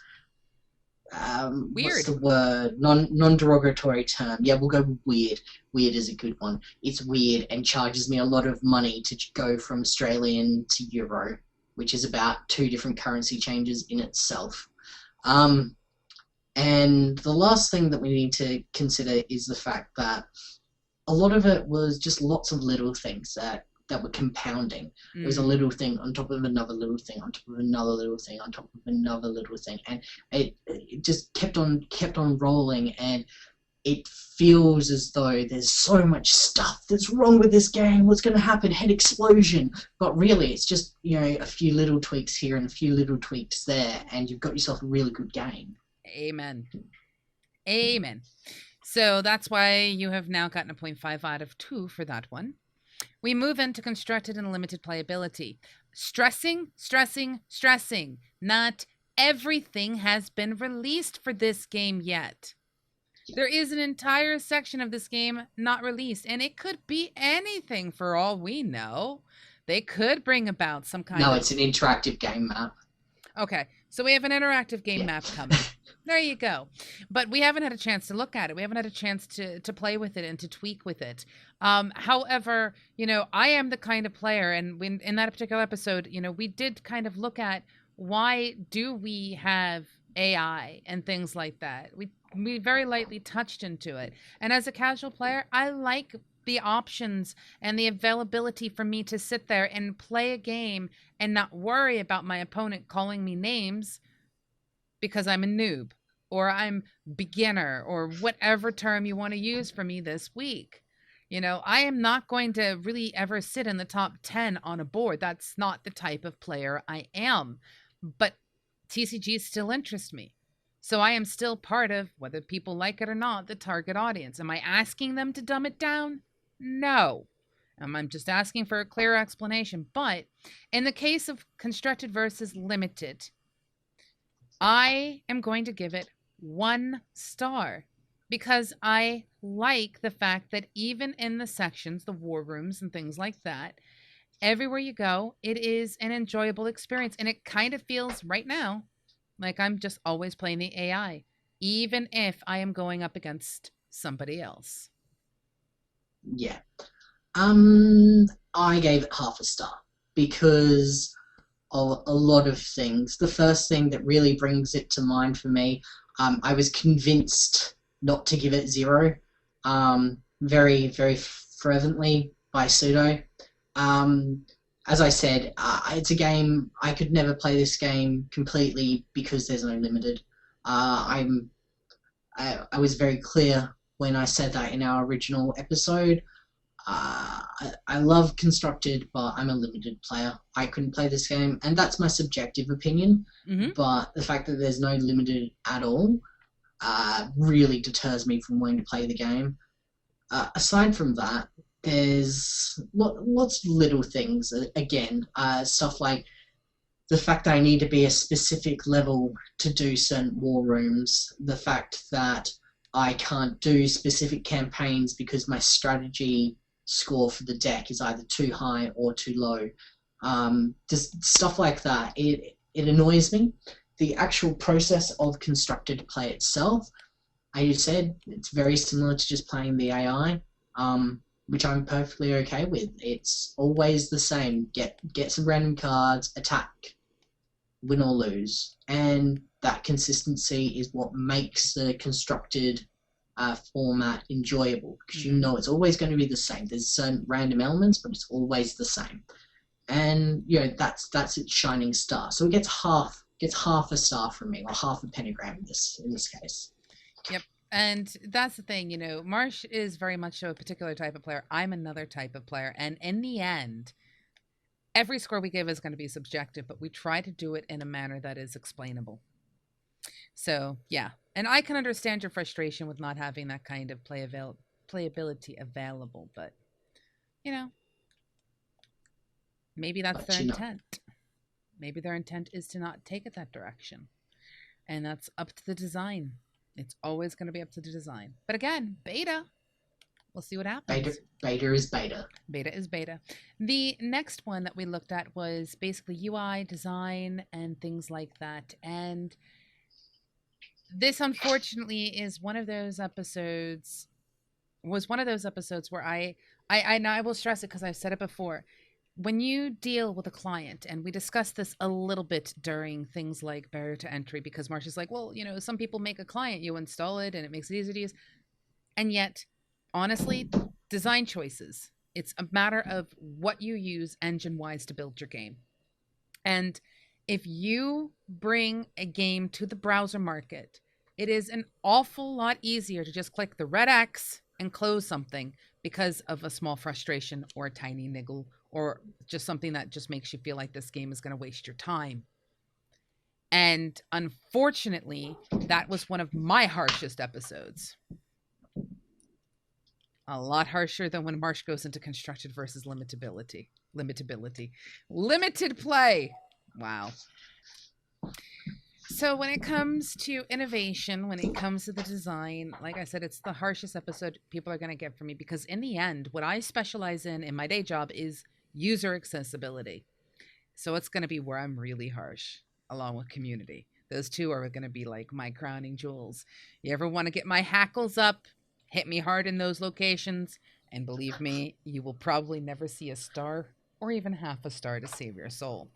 weird. What's the word? Non-derogatory term. Yeah, we'll go with weird. Weird is a good one. It's weird and charges me a lot of money to go from Australian to Euro, which is about 2 different currency changes in itself. And the last thing that we need to consider is the fact that a lot of it was just lots of little things that were compounding. It was a little thing on top of another little thing, on top of another little thing, on top of another little thing, and it just kept on rolling, and it feels as though there's so much stuff that's wrong with this game. What's going to happen? Head explosion. But really, it's just, you know, a few little tweaks here and a few little tweaks there, and you've got yourself a really good game. Amen. Amen. So that's why you have now gotten a 0.5 out of 2 for that one. We move into constructed and limited playability. Stressing. Not everything has been released for this game yet. There is an entire section of this game not released, and it could be anything for all we know. They could bring about some kind of... No, it's an interactive game map. Okay, so we have an interactive game map coming. There you go. But we haven't had a chance to look at it. We haven't had a chance to play with it and to tweak with it. However, I am the kind of player, and when in that particular episode, we did kind of look at why do we have AI and things like that. We very lightly touched into it. And as a casual player, I like the options and the availability for me to sit there and play a game and not worry about my opponent calling me names because I'm a noob or I'm beginner or whatever term you want to use for me this week. I am not going to really ever sit in the top 10 on a board. That's not the type of player I am. But TCGs still interest me. So I am still part of, whether people like it or not, the target audience. Am I asking them to dumb it down? No. I'm just asking for a clear explanation. But in the case of constructed versus limited, I am going to give it 1 star because I like the fact that even in the sections, the war rooms and things like that, everywhere you go, it is an enjoyable experience. And it kind of feels right now like I'm just always playing the AI, even if I am going up against somebody else. Yeah. I gave it half a star because of a lot of things. The first thing that really brings it to mind for me, I was convinced not to give it 0, very, very fervently by Pseudo. As I said, it's a game, I could never play this game completely because there's no limited. I was very clear when I said that in our original episode. I love constructed, but I'm a limited player. I couldn't play this game, and that's my subjective opinion. Mm-hmm. But the fact that there's no limited at all really deters me from wanting to play the game. Aside from that, there's lots of little things. Again, stuff like the fact that I need to be a specific level to do certain war rooms. The fact that I can't do specific campaigns because my strategy score for the deck is either too high or too low. Just stuff like that. It annoys me. The actual process of constructed play itself, as you said, it's very similar to just playing the AI, which I'm perfectly okay with. It's always the same. Get some random cards, attack, win or lose. And that consistency is what makes the constructed format enjoyable, because it's always going to be the same. There's certain random elements, but it's always the same. And that's its shining star. So it gets half a star from me, or half a pentagram in this case. Yep. And that's the thing, Marsh is very much so a particular type of player. I'm another type of player. And in the end, every score we give is going to be subjective, but we try to do it in a manner that is explainable. So, yeah. And I can understand your frustration with not having that kind of playability available, but, maybe that's their intent. Maybe their intent is to not take it that direction. And that's up to the design. It's always going to be up to the design. But again, beta. We'll see what happens. Beta is beta. Beta is beta. The next one that we looked at was basically UI, design, and things like that. And this, unfortunately, is one of those episodes. Was one of those episodes where I will stress it because I've said it before. When you deal with a client, and we discussed this a little bit during things like barrier to entry, because Marsha's like, well, some people make a client, you install it, and it makes it easy to use. And yet, honestly, design choices. It's a matter of what you use engine-wise to build your game. And if you bring a game to the browser market, it is an awful lot easier to just click the red X and close something because of a small frustration or a tiny niggle or just something that just makes you feel like this game is going to waste your time. And unfortunately, that was one of my harshest episodes. A lot harsher than when Marsh goes into constructed versus limitability. Limited play. Wow. So when it comes to innovation, when it comes to the design, like I said, it's the harshest episode people are going to get from me, because in the end, what I specialize in my day job is user accessibility. So it's going to be where I'm really harsh, along with community. Those two are going to be like my crowning jewels. You ever want to get my hackles up? Hit me hard in those locations, and believe me, you will probably never see a star or even half a star to save your soul.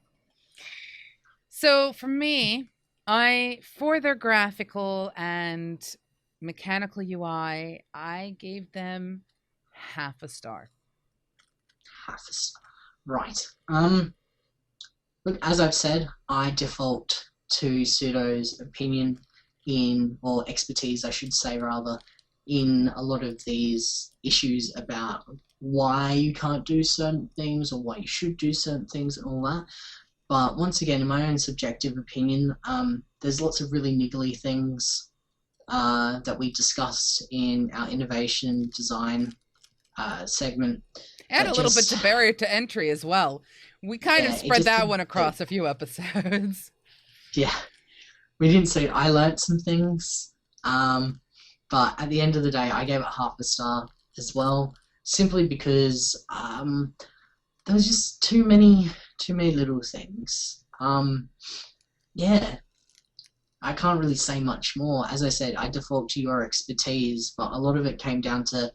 So for me, for their graphical and mechanical UI, I gave them half a star. Half a star. Right. Look, as I've said, I default to Pseudo's opinion or expertise, I should say, rather, in a lot of these issues about why you can't do certain things or why you should do certain things and all that. But once again, in my own subjective opinion, there's lots of really niggly things that we discussed in our innovation design segment. Add a little bit to barrier to entry as well. We kind of spread that one across a few episodes. Yeah, we didn't say I learnt some things, but at the end of the day, I gave it half a star as well, simply because there was just too many little things. Yeah, I can't really say much more. As I said, I default to your expertise, but a lot of it came down to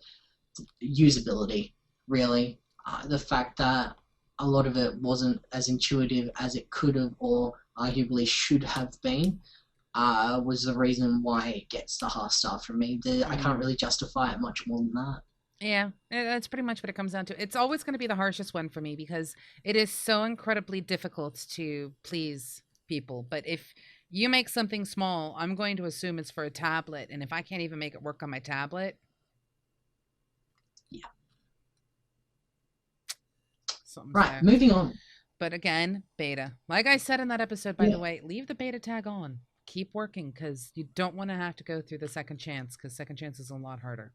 usability, really. The fact that a lot of it wasn't as intuitive as it could have or arguably should have been was the reason why it gets the half star from me. I can't really justify it much more than that. Yeah, that's pretty much what it comes down to. It's always going to be the harshest one for me because it is so incredibly difficult to please people. But if you make something small, I'm going to assume it's for a tablet. And if I can't even make it work on my tablet, yeah. Something's right, there. moving on. But again, beta. Like I said in that episode, by the way, leave the beta tag on. Keep working because you don't want to have to go through the second chance because second chance is a lot harder.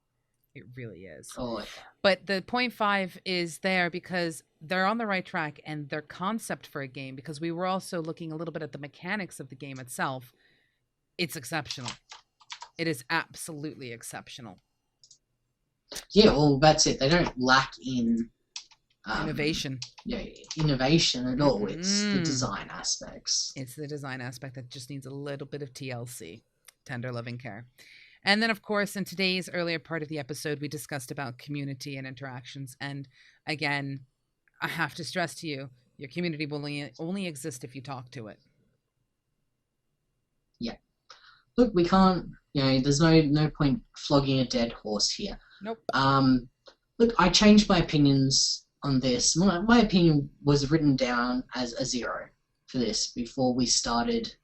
It really is. Oh, yeah. But the 0.5 is there because they're on the right track and their concept for a game, because we were also looking a little bit at the mechanics of the game itself. It's exceptional. It is absolutely exceptional. Yeah, well, that's it. They don't lack in innovation. Yeah, innovation at all. It's the design aspects. It's the design aspect that just needs a little bit of TLC, tender loving care. And then, of course, in today's earlier part of the episode, we discussed about community and interactions. And again, I have to stress to you, your community will only exist if you talk to it. Yeah. Look, we can't, there's no point flogging a dead horse here. Nope. Look, I changed my opinions on this. My opinion was written down as a 0 for this before we started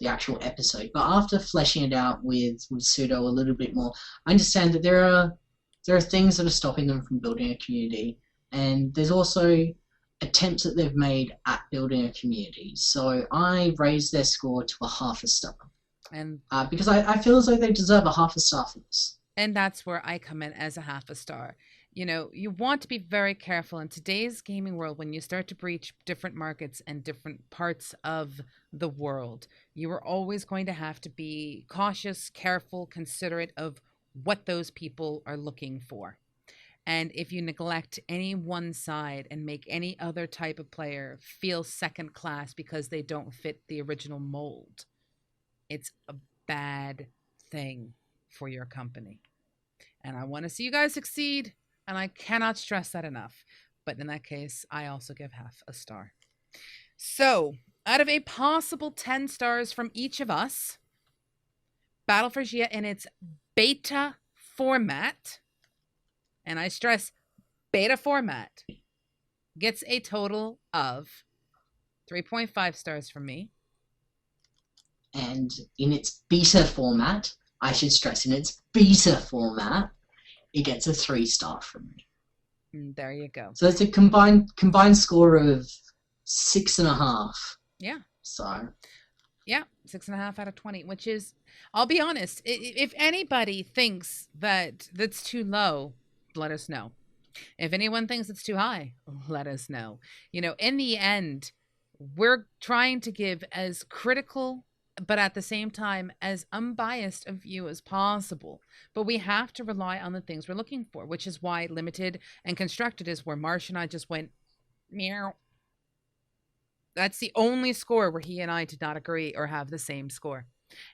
the actual episode. But after fleshing it out with Pseudo a little bit more, I understand that there are things that are stopping them from building a community, and there's also attempts that they've made at building a community. So I raised their score to a half a star, and because I feel as though they deserve a half a star for this. And that's where I come in as a half a star. You want to be very careful in today's gaming world when you start to breach different markets and different parts of the world. You are always going to have to be cautious, careful, considerate of what those people are looking for. And if you neglect any one side and make any other type of player feel second class because they don't fit the original mold, it's a bad thing for your company. And I want to see you guys succeed. And I cannot stress that enough. But in that case, I also give half a star. So, out of a possible 10 stars from each of us, Battle for Gia in its beta format, and I stress beta format, gets a total of 3.5 stars from me. And in its beta format, I should stress, in its beta format, it gets a 3-star from me. There you go. So it's a combined score of 6.5. Yeah. So. Yeah, 6.5 out of 20, which is, I'll be honest, if anybody thinks that that's too low, let us know. If anyone thinks it's too high, let us know. In the end, we're trying to give as critical, but at the same time, as unbiased a view as possible. But we have to rely on the things we're looking for, which is why limited and constructed is where Marsh and I just went, meow. That's the only score where he and I did not agree or have the same score.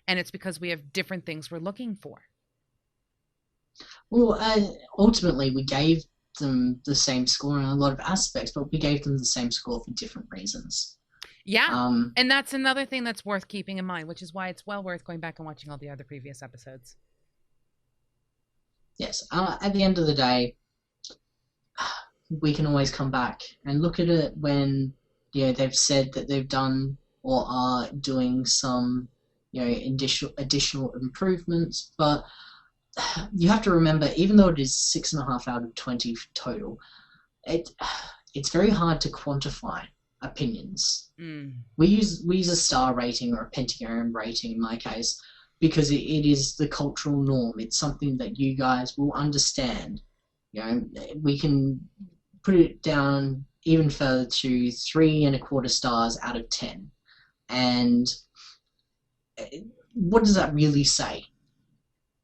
And it's because we have different things we're looking for. Well, ultimately, we gave them the same score in a lot of aspects, but we gave them the same score for different reasons. Yeah. And that's another thing that's worth keeping in mind, which is why it's well worth going back and watching all the other previous episodes. Yes. At the end of the day, we can always come back and look at it when they've said that they've done or are doing some additional improvements, but you have to remember, even though it is 6.5 out of 20 total, it's very hard to quantify opinions. We use a star rating or a pentagram rating in my case because it is the cultural norm. It's something that you guys will understand. We can put it down even further to 3.25 stars out of 10. And what does that really say?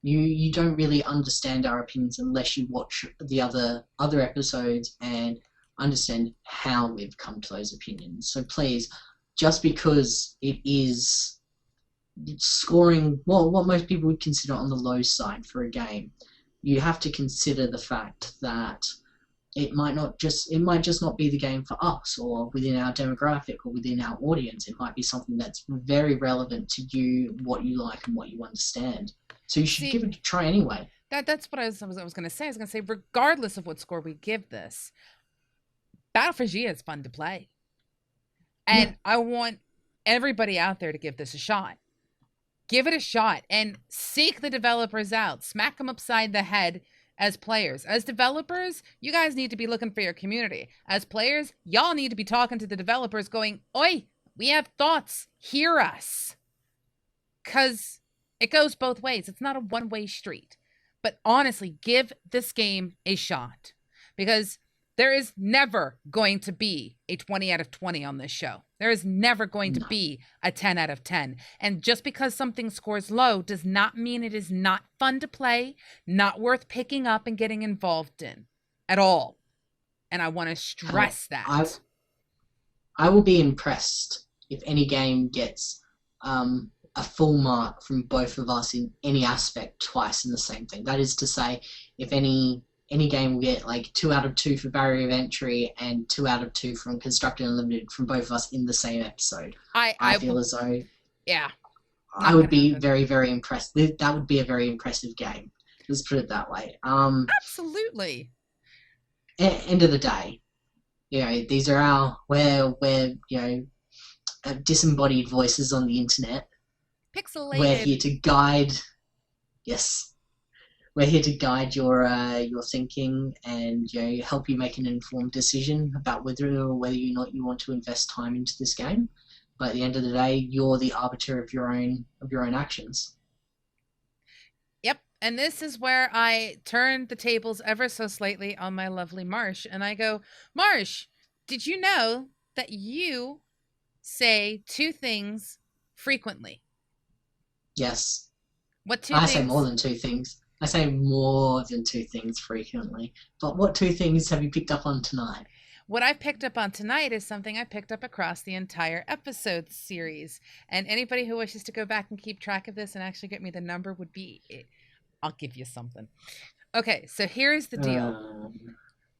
You don't really understand our opinions unless you watch the other episodes and understand how we've come to those opinions. So please, just because it is scoring what most people would consider on the low side for a game, you have to consider the fact that it might just not be the game for us or within our demographic or within our audience. It might be something that's very relevant to you, what you like and what you understand. So you should give it a try anyway. That's what I was going to say. I was going to say, regardless of what score we give this, Battle for Gia is fun to play. And I want everybody out there to give this a shot. Give it a shot and seek the developers out. Smack them upside the head as players. As developers, you guys need to be looking for your community. As players, y'all need to be talking to the developers going, oi, we have thoughts. Hear us. Because it goes both ways. It's not a one-way street. But honestly, give this game a shot. Because there is never going to be a 20 out of 20 on this show. There is never going to be a 10 out of 10. And just because something scores low does not mean it is not fun to play, not worth picking up and getting involved in at all. And I want to stress that. I will be impressed if any game gets a full mark from both of us in any aspect twice in the same thing. That is to say, if any game will get like 2 out of 2 for barrier of entry and 2 out of 2 from Constructed Unlimited from both of us in the same episode. I feel as though I would be very, very impressed. That would be a very impressive game. Let's put it that way. Absolutely. End of the day, these are we're disembodied voices on the internet. Pixelated. We're here to guide. Yes. We're here to guide your thinking and help you make an informed decision about whether or not you want to invest time into this game. But at the end of the day, you're the arbiter of your own actions. Yep, and this is where I turn the tables ever so slightly on my lovely Marsh, and I go, Marsh, did you know that you say 2 things frequently? Yes. What 2 things? I say more than 2 things. I say more than 2 things frequently. But what 2 things have you picked up on tonight? What I picked up on tonight is something I picked up across the entire episode series. And anybody who wishes to go back and keep track of this and actually get me the number would be it. I'll give you something. Okay, so here's the deal.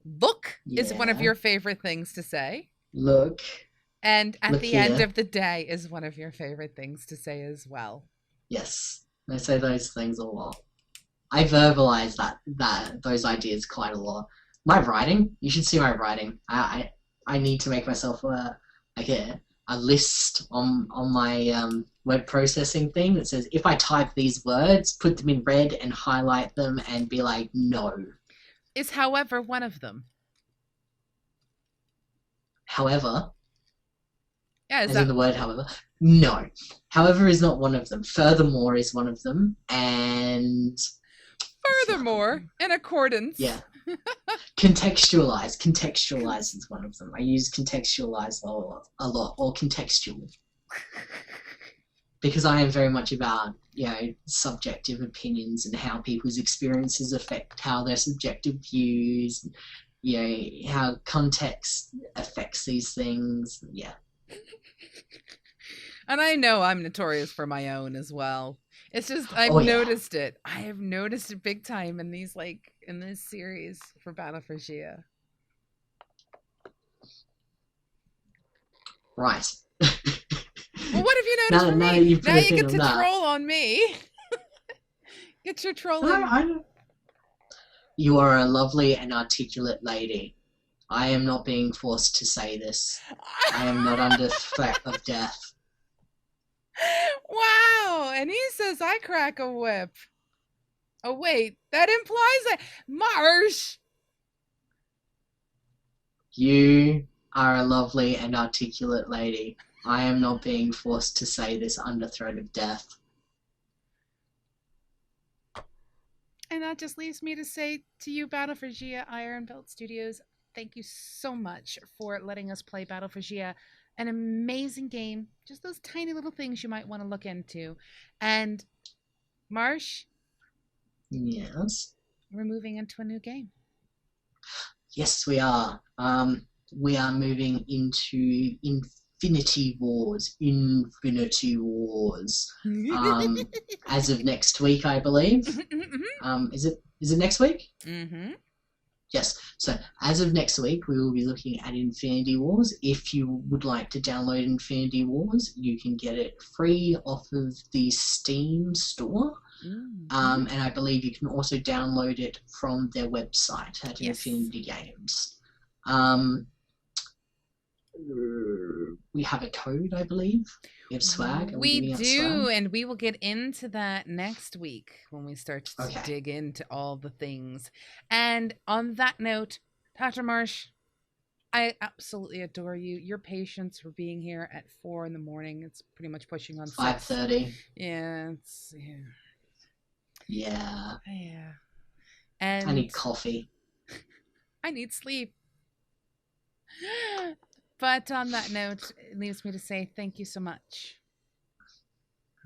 Look is one of your favorite things to say. Look. And at the end of the day is one of your favorite things to say as well. Yes, I say those things a lot. I verbalize those ideas quite a lot. My writing, you should see my writing. I need to make myself a list on my web processing thing that says if I type these words, put them in red and highlight them and be like, no. Is however one of them? However? Yeah, as in the word however? No. However is not one of them. Furthermore is one of them. And... Furthermore, in accordance. Yeah. Contextualize. Contextualize is one of them. I use contextualize a lot, or contextual. Because I am very much about, subjective opinions and how people's experiences affect how their subjective views, how context affects these things. Yeah. And I know I'm notorious for my own as well. It's just I've Oh yeah, noticed it. I have noticed it big time in these in this series for Battle for Gia. right. Well, what have you noticed now, for now me? that you put Now a you pin get on to that, troll on me. Get your no, trolling. you are a lovely and articulate lady. I am not being forced to say this. I am not under threat of death. Wow. And he says I crack a whip. Oh, wait. That implies that. Marsh. You are a lovely and articulate lady. I am not being forced to say this under threat of death. And that just leaves me to say to you, Battle for Gia, Iron Belt Studios, thank you so much for letting us play Battle for Gia. An amazing game. Just those tiny little things you might want to look into. And Marsh, Yes. we're moving into a new game. Yes, we are. We are moving into Infinity Wars. Infinity Wars. As of next week, I believe. Is it next week? Mm-hmm. Yes. So as of next week, we will be looking at Infinity Wars. If you would like to download Infinity Wars, you can get it free off of the Steam store. Mm-hmm. And I believe you can also download it from their website at Yes. Infinity Games. We have a code, I believe. We have swag. Are we We giving out do, swag? and we will get into that next week when we start to Okay. dig into all the things. And on that note, Dr. Marsh, I absolutely adore you. Your patience for being here at 4 in the morning. It's pretty much pushing on 6. 5:30. Yeah, Yeah. yeah. I And need coffee. I need sleep. But on that note, it leaves me to say thank you so much.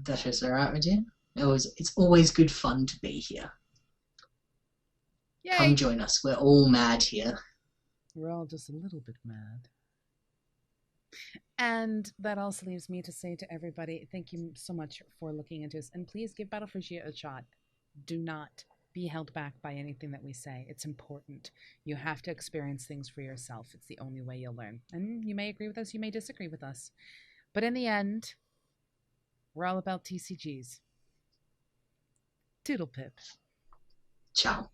That is alright with you? It's always good fun to be here. Yay! Come join us. We're all mad here. We're all just a little bit mad. And that also leaves me to say to everybody, thank you so much for looking into this. And please give Battle for Gia a shot. Do not be held back by anything that we say. It's important. You have to experience things for yourself. It's the only way you'll learn. And you may agree with us, you may disagree with us. But in the end, we're all about TCGs. Toodle pip. Ciao.